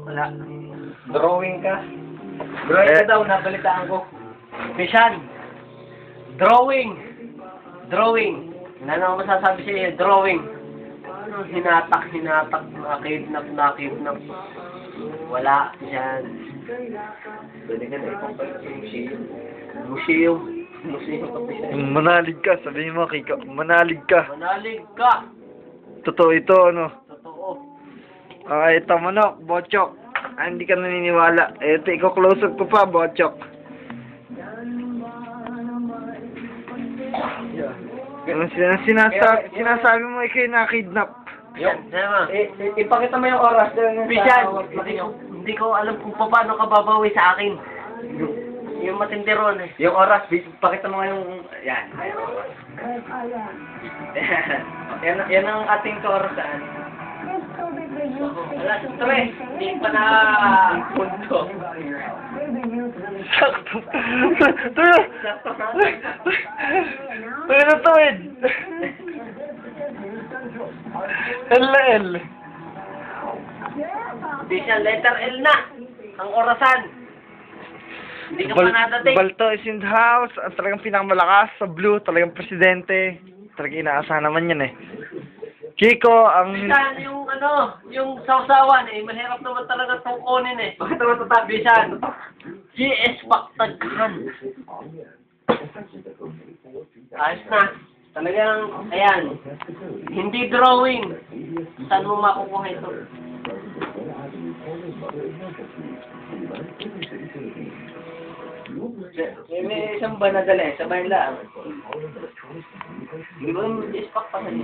Wala. Drawing ka. Drawing ka daw, nabalitaan ko. Bisan. Drawing. Drawing. Wala na ako masasabi sa'yo, drawing. Ano, hinatak, nakidnap. Wala, yan. Pwede ka na ipapalala sa museum. Museum ka pa siya. Manalig ka, sabihin mo, Kiko. Manalig ka. Manalig ka! Totoo ito, ano? Totoo. Okay, ito, manok, Bochok. Hindi ka naniniwala. Ito, iko-close up ko pa, Bochok. Sinasabi mo, ikaw yung nakidnap. Yan, ipakita mo yung oras. Bisan, hindi ko alam kung paano ka babawi sa akin. Yung matindi ron eh. Yung oras, pakita mo nga yung... Yan. Yan ang ating kaorasan. Alas 3, hindi pa na punto. Sakto. Tuyo! Tuyo na tuwid! L. Bisan, letter L na. Ang orasan. Hindi ka pa nadating. Balto is in the house. Ang talagang pinakamalakas sa blue. Talagang presidente. Talagang inaasahan naman yan eh. Kiko, ang... Bisan, yung sausawan eh, mahirap naman talaga tungkunin eh. Bakit naman tatabisan? GS Paktaghan. Ayos na. Talagang, ayan. Hindi drawing. Saan mo makukuha ito? May isang banadala eh, sabay lang. Hindi ba yung GS Paktaghan?